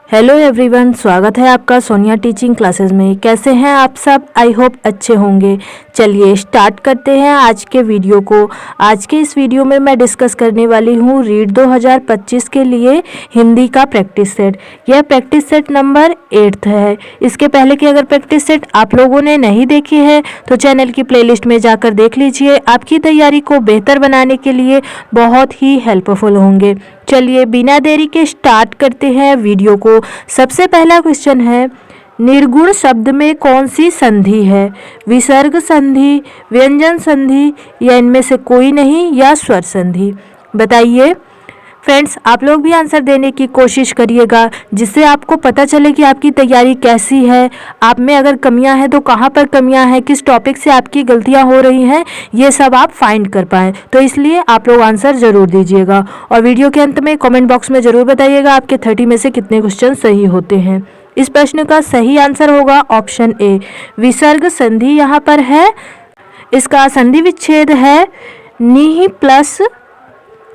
Hello everyone, स्वागत है आपका सोनिया टीचिंग क्लासेस में। कैसे हैं आप सब? आई होप अच्छे होंगे। चलिए स्टार्ट करते हैं आज के वीडियो को। आज के इस वीडियो में मैं डिस्कस करने वाली हूँ रीड 2025 के लिए हिंदी का प्रैक्टिस सेट। यह प्रैक्टिस सेट नंबर 8 है। इसके पहले की अगर प्रैक्टिस सेट आप लोगों ने नहीं देखी है तो चैनल की प्लेलिस्ट में जाकर देख लीजिए। आपकी तैयारी को बेहतर बनाने के लिए बहुत ही हेल्पफुल होंगे। चलिए बिना देरी के स्टार्ट करते हैं वीडियो को। सबसे पहला क्वेश्चन है, निर्गुण शब्द में कौन सी संधि है? विसर्ग संधि, व्यंजन संधि, या इनमें से कोई नहीं, या स्वर संधि? बताइए फ्रेंड्स। आप लोग भी आंसर देने की कोशिश करिएगा जिससे आपको पता चले कि आपकी तैयारी कैसी है, आप में अगर कमियां हैं तो कहां पर कमियां हैं, किस टॉपिक से आपकी गलतियां हो रही हैं, ये सब आप फाइंड कर पाएँ। तो इसलिए आप लोग आंसर ज़रूर दीजिएगा और वीडियो के अंत में कमेंट बॉक्स में ज़रूर बताइएगा आपके 30 में से कितने क्वेश्चन सही होते हैं। इस प्रश्न का सही आंसर होगा ऑप्शन ए, विसर्ग संधि यहाँ पर है। इसका संधि विच्छेद है निह प्लस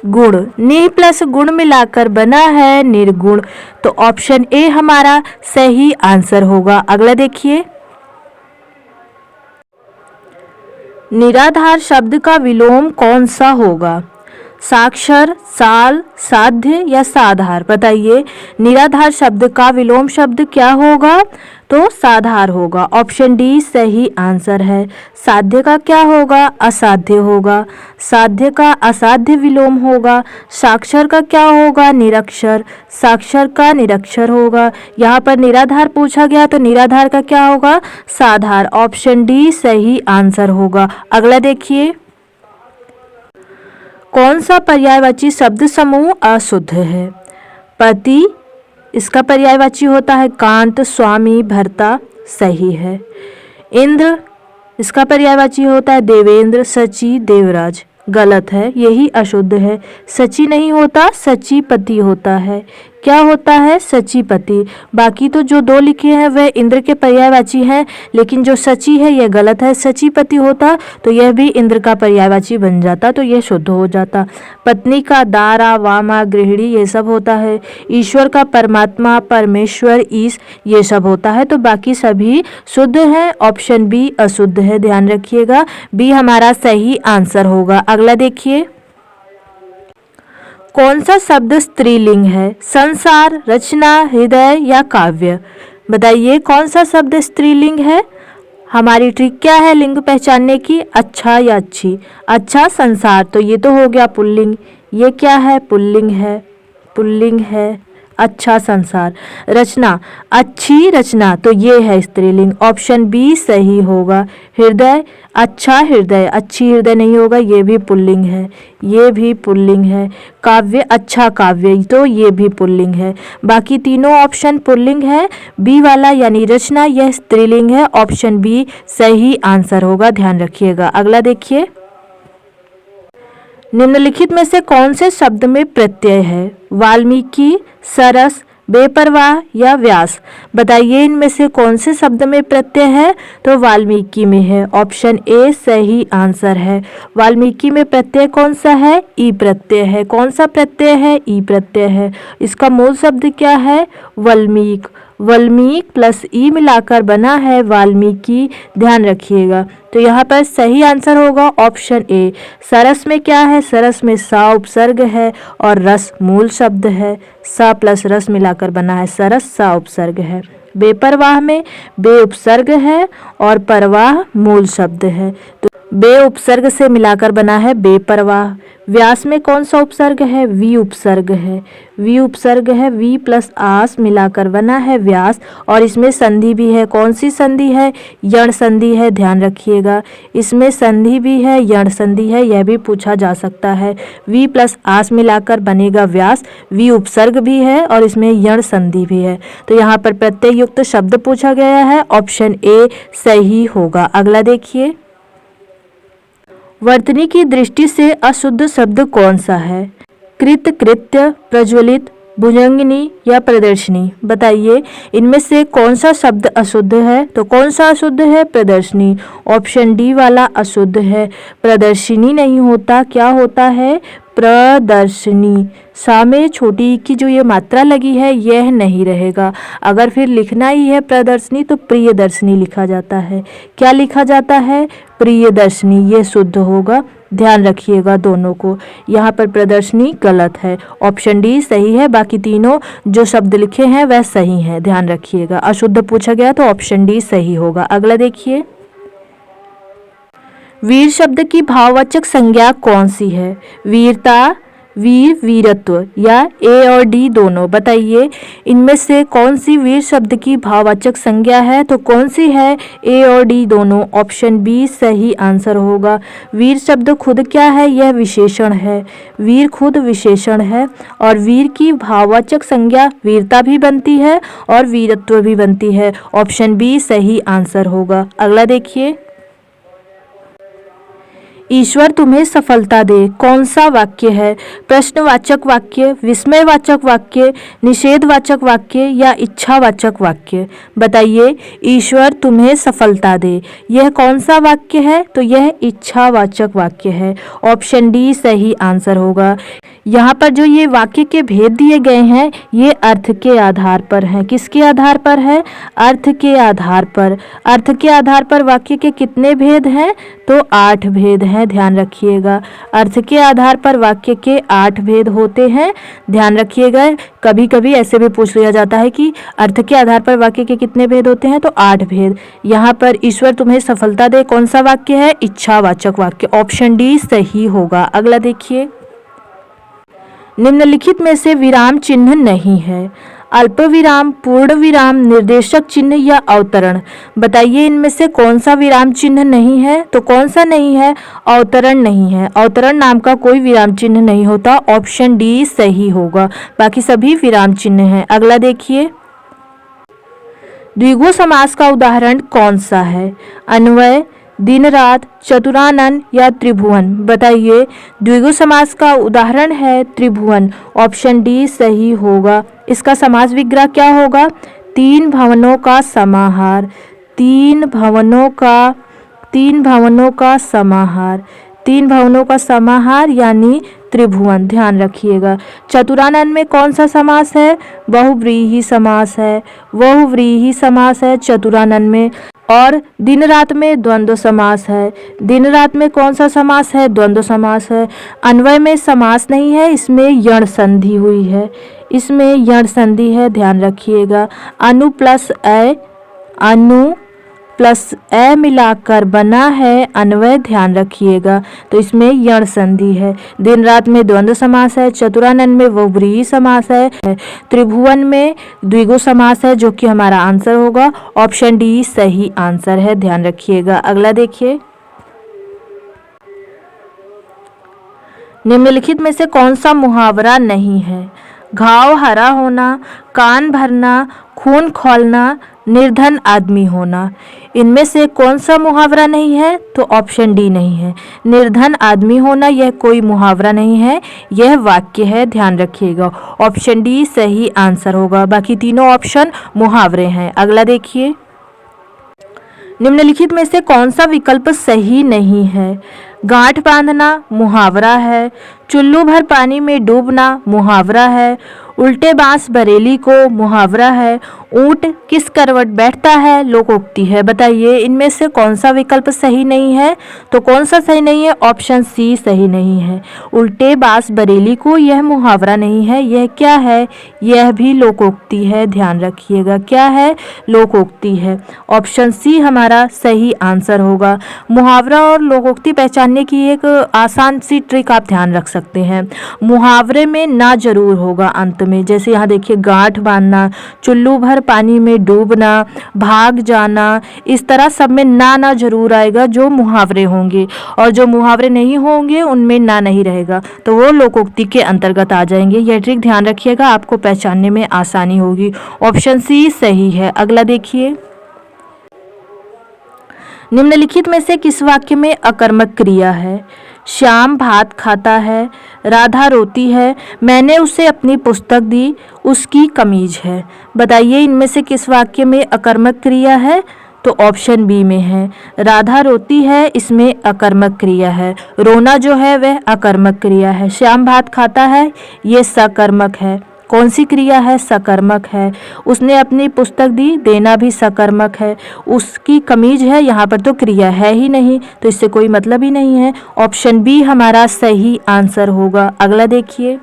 गुण। निह प्लस गुण मिलाकर बना है निर्गुण। तो ऑप्शन ए हमारा सही आंसर होगा। अगला देखिए, निराधार शब्द का विलोम कौन सा होगा? साक्षर, साल, साध्य, या साधार? बताइए निराधार शब्द का विलोम शब्द क्या होगा? तो साधार होगा। ऑप्शन डी सही आंसर है। साध्य का क्या होगा? असाध्य होगा। साध्य का असाध्य विलोम होगा। साक्षर का क्या होगा? निरक्षर। साक्षर का निरक्षर होगा। यहाँ पर निराधार पूछा गया तो निराधार का क्या होगा? साधार। ऑप्शन डी सही आंसर होगा। अगला देखिए, कौन सा पर्यायवाची शब्द समूह अशुद्ध है? पति, इसका पर्यायवाची होता है कांत, स्वामी, भर्ता, सही है। इंद्र, इसका पर्यायवाची होता है देवेंद्र, सची, देवराज, गलत है, यही अशुद्ध है। सची नहीं होता, सचीपति होता है। क्या होता है? सचीपति। बाकी तो जो दो लिखे हैं वह इंद्र के पर्यायवाची हैं, लेकिन जो सची है यह गलत है। सचीपति होता तो यह भी इंद्र का पर्यायवाची बन जाता, तो यह शुद्ध हो जाता। पत्नी का दारा, वामा, गृहिणी, ये सब होता है। ईश्वर का परमात्मा, परमेश्वर, ईश, ये सब होता है। तो बाकी सभी शुद्ध है। ऑप्शन बी अशुद्ध है, ध्यान रखिएगा। बी हमारा सही आंसर होगा। अगला देखिए, कौन सा शब्द स्त्रीलिंग है? संसार, रचना, हृदय, या काव्य? बताइए कौन सा शब्द स्त्रीलिंग है? हमारी ट्रिक क्या है लिंग पहचानने की? अच्छा या अच्छी? अच्छा संसार, तो ये तो हो गया पुल्लिंग। ये क्या है? पुल्लिंग है। पुल्लिंग है अच्छा संसार। रचना, अच्छी रचना, तो ये है स्त्रीलिंग। ऑप्शन बी सही होगा। हृदय, अच्छा हृदय, अच्छी हृदय नहीं होगा, ये भी पुल्लिंग है। ये भी पुल्लिंग है। काव्य, अच्छा काव्य, तो ये भी पुल्लिंग है। बाकी तीनों ऑप्शन पुल्लिंग है। बी वाला यानी रचना, यह स्त्रीलिंग है। ऑप्शन बी सही आंसर होगा, ध्यान रखिएगा। अगला देखिए, निम्नलिखित में से कौन से शब्द में प्रत्यय है? वाल्मीकि, सरस, बेपरवाह, या व्यास? बताइए इनमें से कौन से शब्द में प्रत्यय है? तो वाल्मीकि में है। ऑप्शन ए सही आंसर है। वाल्मीकि में प्रत्यय कौन सा है? ई प्रत्यय है। कौन सा प्रत्यय है? ई प्रत्यय है। इसका मूल शब्द क्या है? वल्मीक। वल्मीक प्लस ई मिलाकर बना है वाल्मीकि, ध्यान रखिएगा। तो यहाँ पर सही आंसर होगा ऑप्शन ए। सरस में क्या है? सरस में सा उपसर्ग है और रस मूल शब्द है। सा प्लस रस मिलाकर बना है सरस, सा उपसर्ग है। बेपरवाह में बे उपसर्ग है और परवाह मूल शब्द है, तो बे उपसर्ग से मिलाकर बना है बेपरवाह। व्यास में कौन सा उपसर्ग है? वी उपसर्ग है। वी उपसर्ग है, वी प्लस आस मिलाकर बना है व्यास, और इसमें संधि भी है। कौन सी संधि है? यण संधि है, ध्यान रखिएगा। इसमें संधि भी है, यण संधि है, यह भी पूछा जा सकता है। वी प्लस आस मिलाकर बनेगा व्यास। वी उपसर्ग भी है और इसमें यण संधि भी है। तो यहाँ पर प्रत्यय युक्त शब्द पूछा गया है। ऑप्शन ए सही होगा। अगला देखिए, वर्तनी की दृष्टि से अशुद्ध शब्द कौन सा है? कृत, कृत्य, प्रज्वलित, भुजंगिनी, या प्रदर्शनी? बताइए इनमें से कौन सा शब्द अशुद्ध है? तो कौन सा अशुद्ध है? प्रदर्शनी। ऑप्शन डी वाला अशुद्ध है। प्रदर्शनी नहीं होता, क्या होता है? प्रदर्शनी। सा में छोटी ई की जो ये मात्रा लगी है यह नहीं रहेगा। अगर फिर लिखना ही है प्रदर्शनी तो प्रियदर्शनी लिखा जाता है। क्या लिखा जाता है? प्रियदर्शनी, ये शुद्ध होगा, ध्यान रखिएगा दोनों को। यहाँ पर प्रदर्शनी गलत है, ऑप्शन डी सही है, बाकी तीनों जो शब्द लिखे हैं वह सही हैं, ध्यान रखिएगा। अशुद्ध पूछा गया तो ऑप्शन डी सही होगा। अगला देखिए, वीर शब्द की भाववाचक संज्ञा कौन सी है? वीरता, वीर, वीरत्व या ए और डी दोनों? बताइए इनमें से कौन सी वीर शब्द की भाववाचक संज्ञा है? तो कौन सी है? ए और डी दोनों, ऑप्शन बी सही आंसर होगा। वीर शब्द खुद क्या है? यह विशेषण है, वीर खुद विशेषण है और वीर की भाववाचक संज्ञा वीरता भी बनती है और वीरत्व भी बनती है, ऑप्शन बी सही आंसर होगा। अगला देखिए, ईश्वर तुम्हें सफलता दे कौन सा वाक्य है? प्रश्नवाचक वाक्य, विस्मयवाचक वाक्य, निषेधवाचक वाक्य या इच्छावाचक वाक्य? बताइए, ईश्वर तुम्हें सफलता दे, यह कौन सा वाक्य है? तो यह इच्छावाचक वाक्य है, ऑप्शन डी सही आंसर होगा। यहाँ पर जो ये वाक्य के भेद दिए गए हैं ये अर्थ के आधार पर हैं। किसके आधार पर है? अर्थ के आधार पर। अर्थ के आधार पर वाक्य के कितने भेद हैं? तो 8 भेद हैं, ध्यान रखिएगा। अर्थ के आधार पर वाक्य के 8 भेद होते हैं, ध्यान रखिएगा। कभी कभी ऐसे भी पूछ लिया जाता है कि अर्थ के आधार पर वाक्य के कितने भेद होते हैं? तो 8 भेद। यहाँ पर ईश्वर तुम्हें सफलता दे कौन सा वाक्य है? इच्छावाचक वाक्य, ऑप्शन डी सही होगा। अगला देखिए, निम्नलिखित में से विराम चिन्ह नहीं है। अल्प विराम, पूर्ण विराम, निर्देशक चिन्ह या अवतरण? बताइए इनमें से कौन सा विराम चिन्ह नहीं है? तो कौन सा नहीं है? अवतरण नहीं है, अवतरण नाम का कोई विराम चिन्ह नहीं होता, ऑप्शन डी सही होगा। बाकी सभी विराम चिन्ह हैं। अगला देखिए, द्विगु समास का उदाहरण कौन सा है? अन्वय, दिन रात, चतुरानन या त्रिभुवन? बताइए, द्विगु समास का उदाहरण है त्रिभुवन, ऑप्शन डी सही होगा। इसका समास विग्रह क्या होगा? 3 भवनों का समाहार, 3 भवनों का समाहार, 3 भवनों का समाहार यानी त्रिभुवन, ध्यान रखिएगा। चतुरानन में कौन सा समास है? बहुव्रीहि समास है, बहुव्रीहि समास है चतुरानन में। और दिन रात में द्वंद्व समास है, दिन रात में कौन सा समास है? द्वंद्व समास है। अन्वय में समास नहीं है, इसमें यण संधि हुई है, इसमें यण संधि है, ध्यान रखिएगा। अनु प्लस ए मिलाकर बना है अन्वय, ध्यान रखिएगा। तो इसमें यण संधि है। दिन रात में द्वंद्व समास है, चतुरानन में बहुव्रीहि समास है, त्रिभुवन में द्विगु समास है, जो कि हमारा आंसर होगा, ऑप्शन डी सही आंसर है, ध्यान रखिएगा। अगला देखिए, निम्नलिखित में से कौन सा मुहावरा नहीं है? घाव हरा होना, कान भरना, खून खौलना, निर्धन आदमी होना? इनमें से कौन सा मुहावरा नहीं है? तो ऑप्शन डी नहीं है। निर्धन आदमी होना यह कोई मुहावरा नहीं है, यह वाक्य है, ध्यान रखिएगा, ऑप्शन डी सही आंसर होगा। बाकी तीनों ऑप्शन मुहावरे हैं। अगला देखिए, निम्नलिखित में से कौन सा विकल्प सही नहीं है? गांठ बांधना मुहावरा है, चुल्लू भर पानी में डूबना मुहावरा है, उल्टे बांस बरेली को मुहावरा है, ऊंट किस करवट बैठता है लोकोक्ति है? बताइए इनमें से कौन सा विकल्प सही नहीं है? तो कौन सा सही नहीं है? ऑप्शन सी सही नहीं है। उल्टे बांस बरेली को यह मुहावरा नहीं है, यह क्या है? यह भी लोकोक्ति है, ध्यान रखिएगा। क्या है? लोकोक्ति है, ऑप्शन सी हमारा सही आंसर होगा। मुहावरा और लोकोक्ति पहचानने की एक आसान सी ट्रिक आप ध्यान रख सकते हैं। मुहावरे में ना जरूर होगा अंत में, जैसे यहाँ देखिए गांठ बांधना, चुल्लू भर पानी में डूबना, भाग जाना, इस तरह सब में ना जरूर आएगा जो मुहावरे होंगे, और जो मुहावरे नहीं होंगे उनमें ना नहीं रहेगा, तो वो लोकोक्ति के अंतर्गत आ जाएंगे। यह ट्रिक ध्यान रखिएगा, आपको पहचानने में आसानी होगी। ऑप्शन सी सही है। अगला देखिए, निम्नलिखित में से किस वाक्य में अकर्मक क्रिया है? श्याम भात खाता है, राधा रोती है, मैंने उसे अपनी पुस्तक दी, उसकी कमीज है। बताइए इनमें से किस वाक्य में अकर्मक क्रिया है? तो ऑप्शन बी में है। राधा रोती है, इसमें अकर्मक क्रिया है। रोना जो है वह अकर्मक क्रिया है। श्याम भात खाता है, ये सकर्मक है। कौन सी क्रिया है? सकर्मक है। उसने अपनी पुस्तक दी, देना भी सकर्मक है। उसकी कमीज है, यहाँ पर तो क्रिया है ही नहीं, तो इससे कोई मतलब ही नहीं है। ऑप्शन बी हमारा सही आंसर होगा। अगला देखिए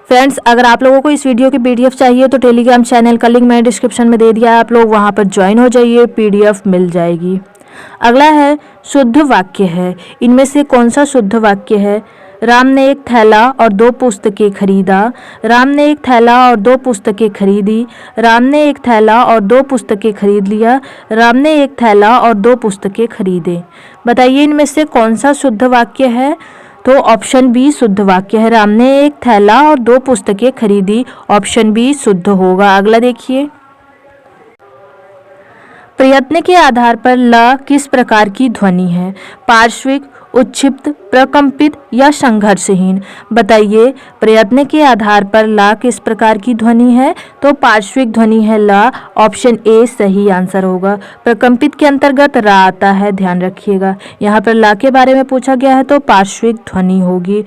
फ्रेंड्स, अगर आप लोगों को इस वीडियो की पीडीएफ चाहिए तो टेलीग्राम चैनल का लिंक मैंने डिस्क्रिप्शन में दे दिया है, आप लोग वहां पर ज्वाइन हो जाइए, पीडीएफ मिल जाएगी। अगला है शुद्ध वाक्य है। इनमें से कौन सा शुद्ध वाक्य है? राम ने एक थैला और 2 पुस्तकें खरीदा। राम ने एक थैला और 2 पुस्तकें खरीदी। राम ने एक थैला और 2 पुस्तकें खरीद लिया। राम ने एक थैला और 2 पुस्तकें खरीदे। बताइए इनमें से कौन सा शुद्ध वाक्य है? तो ऑप्शन बी शुद्ध वाक्य है। राम ने एक थैला और 2 पुस्तकें खरीदी, ऑप्शन बी शुद्ध होगा। अगला देखिए, प्रयत्न के आधार पर ल किस प्रकार की ध्वनि है? पार्श्विक, उच्छिप्त, प्रकंपित या संघर्षहीन? बताइए प्रयत्न के आधार पर ला किस प्रकार की ध्वनि है? तो पार्श्विक ध्वनि है ला, ऑप्शन ए सही आंसर होगा। प्रकंपित के अंतर्गत रा आता है, ध्यान रखिएगा। यहाँ पर ला के बारे में पूछा गया है तो पार्श्विक ध्वनि होगी।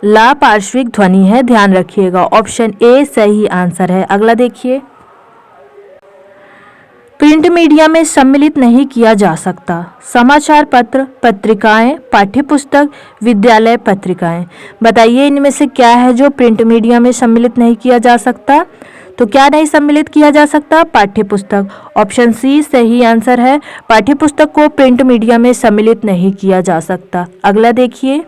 ला पार्श्विक ध्वनि है, ध्यान रखिएगा। ऑप्शन ए सही आंसर है। अगला देखिए, प्रिंट मीडिया में सम्मिलित नहीं किया जा सकता। समाचार पत्र, पत्रिकाएं, पाठ्यपुस्तक, विद्यालय पत्रिकाएं। बताइए इनमें से क्या है जो प्रिंट मीडिया में सम्मिलित नहीं किया जा सकता? तो क्या नहीं सम्मिलित किया जा सकता? पाठ्यपुस्तक। ऑप्शन सी सही आंसर है। पाठ्यपुस्तक को प्रिंट मीडिया में सम्मिलित नहीं किया जा सकता। अगला देखिए,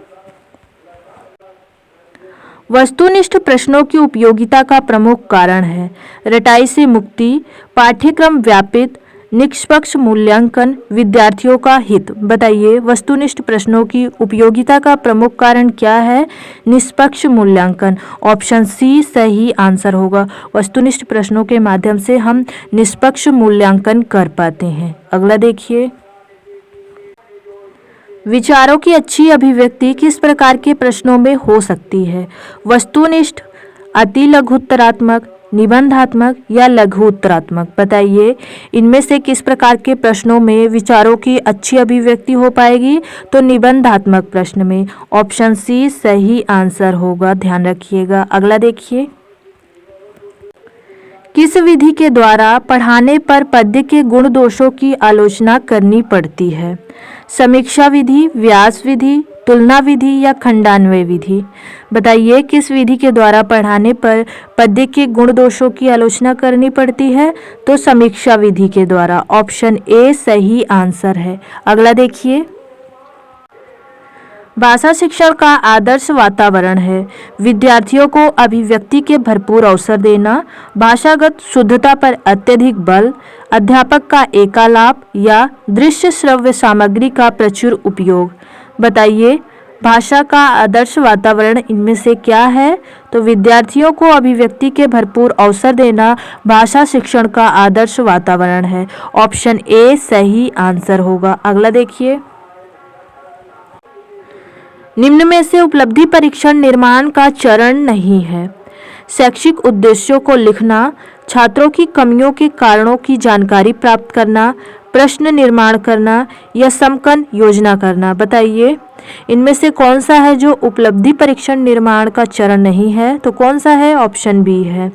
वस्तुनिष्ठ प्रश्नों की उपयोगिता का प्रमुख कारण है? रटाई से मुक्ति, पाठ्यक्रम व्यापित, निष्पक्ष मूल्यांकन, विद्यार्थियों का हित। बताइए वस्तुनिष्ठ प्रश्नों की उपयोगिता का प्रमुख कारण क्या है? निष्पक्ष मूल्यांकन। ऑप्शन सी सही आंसर होगा। वस्तुनिष्ठ प्रश्नों के माध्यम से हम निष्पक्ष मूल्यांकन कर पाते हैं। अगला देखिए, विचारों की अच्छी अभिव्यक्ति किस प्रकार के प्रश्नों में हो सकती है? वस्तुनिष्ठ, अति लघु उत्तरात्मक, निबंधात्मक या लघु उत्तरात्मक? बताइए इनमें से किस प्रकार के प्रश्नों में विचारों की अच्छी अभिव्यक्ति हो पाएगी? तो निबंधात्मक प्रश्न में। ऑप्शन सी सही आंसर होगा, ध्यान रखिएगा। अगला देखिए, किस विधि के द्वारा पढ़ाने पर पद्य के गुण दोषों की आलोचना करनी पड़ती है? समीक्षा विधि, व्यास विधि, तुलना विधि या खंडान्वय विधि? बताइए किस विधि के द्वारा पढ़ाने पर पद्य के गुण दोषों की आलोचना करनी पड़ती है? तो समीक्षा विधि के द्वारा। ऑप्शन ए सही आंसर है। अगला देखिए, भाषा शिक्षण का आदर्श वातावरण है? विद्यार्थियों को अभिव्यक्ति के भरपूर अवसर देना, भाषागत शुद्धता पर अत्यधिक बल, अध्यापक का एकालाप या दृश्य श्रव्य सामग्री का प्रचुर उपयोग? बताइए भाषा का आदर्श वातावरण इनमें से क्या है? तो विद्यार्थियों को अभिव्यक्ति के भरपूर अवसर देना भाषा शिक्षण का आदर्श वातावरण है। ऑप्शन ए सही आंसर होगा। अगला देखिए, निम्न में से उपलब्धि परीक्षण निर्माण का चरण नहीं है? शैक्षिक उद्देश्यों को लिखना, छात्रों की कमियों के कारणों की जानकारी प्राप्त करना, प्रश्न निर्माण करना या समकन योजना करना? बताइए इनमें से कौन सा है जो उपलब्धि परीक्षण निर्माण का चरण नहीं है? तो कौन सा है? ऑप्शन बी है।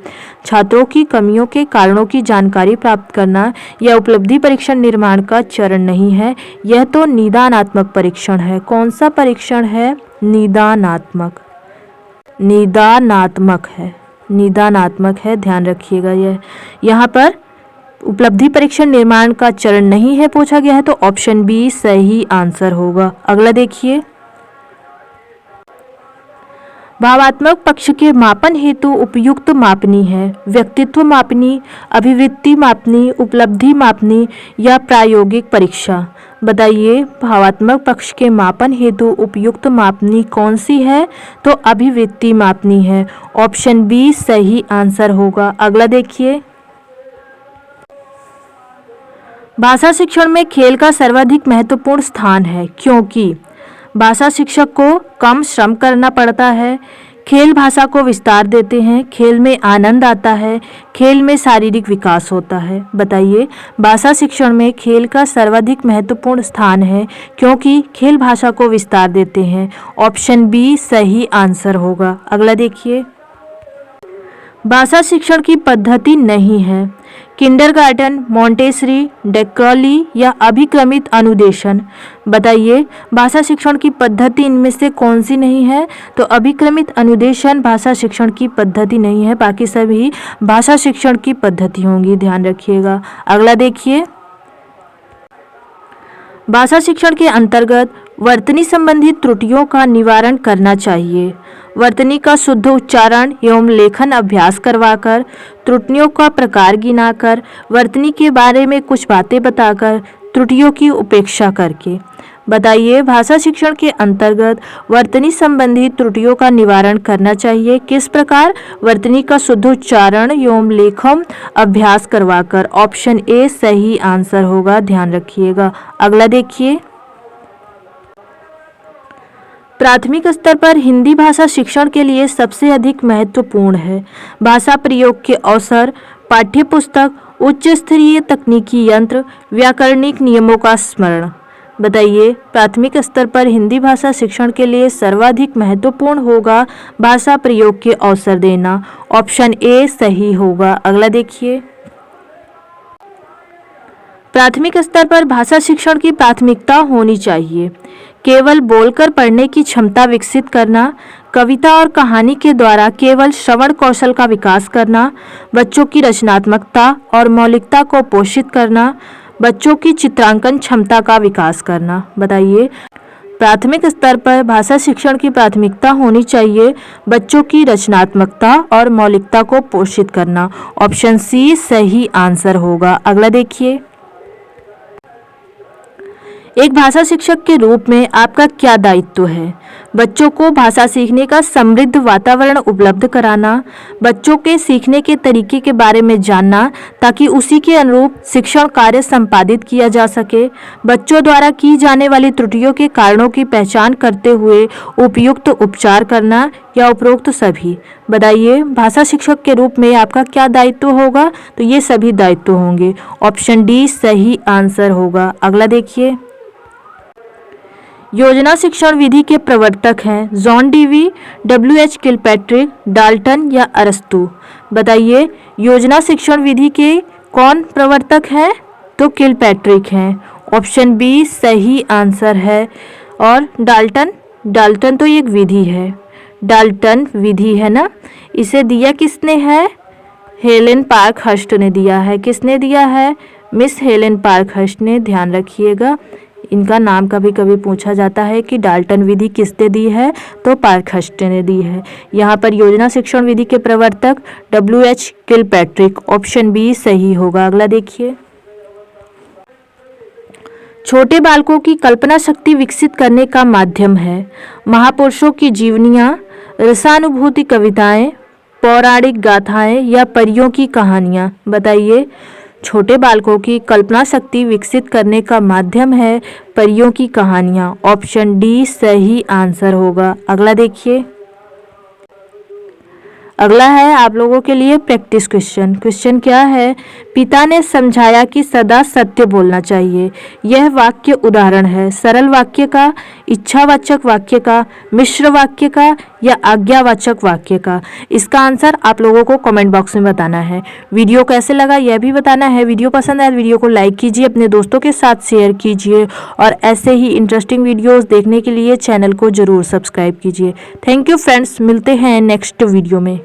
छात्रों की कमियों के कारणों की जानकारी प्राप्त करना यह उपलब्धि परीक्षण निर्माण का चरण नहीं है, यह तो निदानात्मक परीक्षण है। कौन सा परीक्षण है? निदानात्मक। निदानात्मक है, निदानात्मक है, ध्यान रखिएगा। यह यहाँ पर उपलब्धि परीक्षण निर्माण का चरण नहीं है पूछा गया है, तो ऑप्शन बी सही आंसर होगा। अगला देखिए, भावात्मक पक्ष के मापन हेतु उपयुक्त मापनी है? व्यक्तित्व मापनी, अभिवृत्ति मापनी, उपलब्धि मापनी या प्रायोगिक परीक्षा? बताइए भावात्मक पक्ष के मापन हेतु उपयुक्त मापनी कौन सी है? तो अभिवृत्ति मापनी है। ऑप्शन बी सही आंसर होगा। अगला देखिए, भाषा शिक्षण में खेल का सर्वाधिक महत्वपूर्ण स्थान है क्योंकि भाषा शिक्षक को कम श्रम करना पड़ता है, खेल भाषा को विस्तार देते हैं, खेल में आनंद आता है, खेल में शारीरिक विकास होता है। बताइए भाषा शिक्षण में खेल का सर्वाधिक महत्वपूर्ण स्थान है क्योंकि खेल भाषा को विस्तार देते हैं। ऑप्शन बी सही आंसर होगा। अगला देखिए, भाषा शिक्षण की पद्धति नहीं है। किंडरगार्टन, मॉन्टेसरी, डेक्रॉली या अभिक्रमित अनुदेशन। बताइए भाषा शिक्षण की पद्धति इनमें से कौन सी नहीं है? तो अभिक्रमित अनुदेशन भाषा शिक्षण की पद्धति नहीं है, बाकी सभी भाषा शिक्षण की पद्धति होंगी, ध्यान रखिएगा। अगला देखिए, भाषा शिक्षण के अंतर्गत वर्तनी संबंधी त्रुटियों का निवारण करना चाहिए। वर्तनी का शुद्ध उच्चारण एवं लेखन अभ्यास करवाकर, त्रुटियों का प्रकार गिनाकर, वर्तनी के बारे में कुछ बातें बताकर, त्रुटियों की उपेक्षा करके। बताइए भाषा शिक्षण के अंतर्गत वर्तनी संबंधी त्रुटियों का निवारण करना चाहिए किस प्रकार? वर्तनी का शुद्ध उच्चारण एवं लेखन अभ्यास करवाकर। ऑप्शन ए सही आंसर होगा, ध्यान रखिएगा। अगला देखिए, प्राथमिक स्तर पर हिंदी भाषा शिक्षण के लिए सबसे अधिक महत्वपूर्ण है। भाषा प्रयोग के अवसर, पाठ्यपुस्तक, उच्च स्तरीय तकनीकी यंत्र, व्याकरणिक नियमों का स्मरण। बताइए प्राथमिक स्तर पर हिंदी भाषा शिक्षण के लिए सर्वाधिक महत्वपूर्ण होगा भाषा प्रयोग के अवसर देना। ऑप्शन ए सही होगा। अगला देखिए, प्राथमिक स्तर पर भाषा शिक्षण की प्राथमिकता होनी चाहिए। केवल बोलकर पढ़ने की क्षमता विकसित करना, कविता और कहानी के द्वारा केवल श्रवण कौशल का विकास करना, बच्चों की रचनात्मकता और मौलिकता को पोषित करना, बच्चों की चित्रांकन क्षमता का विकास करना। बताइए प्राथमिक स्तर पर भाषा शिक्षण की प्राथमिकता होनी चाहिए बच्चों की रचनात्मकता और मौलिकता को पोषित करना। ऑप्शन सी सही आंसर होगा। अगला देखिए, एक भाषा शिक्षक के रूप में आपका क्या दायित्व है? बच्चों को भाषा सीखने का समृद्ध वातावरण उपलब्ध कराना, बच्चों के सीखने के तरीके के बारे में जानना ताकि उसी के अनुरूप शिक्षण कार्य संपादित किया जा सके, बच्चों द्वारा की जाने वाली त्रुटियों के कारणों की पहचान करते हुए उपयुक्त उपचार करना या उपरोक्त सभी। बताइए भाषा शिक्षक के रूप में आपका क्या दायित्व होगा? तो ये सभी दायित्व होंगे। ऑप्शन डी सही आंसर होगा। अगला देखिए, योजना शिक्षण विधि के प्रवर्तक हैं John Dewey, WH. Kilpatrick, Dalton या अरस्तु। बताइए योजना शिक्षण विधि के कौन प्रवर्तक हैं? तो किलपैट्रिक हैं। ऑप्शन बी सही आंसर है। और डाल्टन तो एक विधि है, डाल्टन विधि है ना, इसे दिया किसने है? हेलेन पार्कहर्स्ट ने दिया है। किसने दिया है? मिस हेलेन पार्कहर्स्ट ने। ध्यान रखिएगा, इनका नाम कभी कभी पूछा जाता है कि डाल्टन विधि किसने दी है? तो पार्कहर्स्ट ने दी है। यहाँ पर योजना शिक्षण विधि के प्रवर्तक डब्ल्यू.एच. किलपैट्रिक। ऑप्शन बी सही होगा। अगला देखिए, छोटे बालकों की कल्पना शक्ति विकसित करने का माध्यम है महापुरुषों की जीवनियाँ, रसानुभूति कविताएं, पौराणिक गाथाएं या परियों की कहानियाँ। बताइए छोटे बालकों की कल्पना शक्ति विकसित करने का माध्यम है परियों की कहानियाँ। ऑप्शन डी सही आंसर होगा। अगला देखिए, अगला है आप लोगों के लिए प्रैक्टिस क्वेश्चन। क्वेश्चन क्या है? पिता ने समझाया कि सदा सत्य बोलना चाहिए। यह वाक्य उदाहरण है सरल वाक्य का, इच्छावाचक वाक्य का, मिश्र वाक्य का या आज्ञावाचक वाक्य का। इसका आंसर आप लोगों को कमेंट बॉक्स में बताना है। वीडियो कैसे लगा यह भी बताना है। वीडियो पसंद आए वीडियो को लाइक कीजिए, अपने दोस्तों के साथ शेयर कीजिए और ऐसे ही इंटरेस्टिंग वीडियोस देखने के लिए चैनल को जरूर सब्सक्राइब कीजिए। थैंक यू फ्रेंड्स, मिलते हैं नेक्स्ट वीडियो में।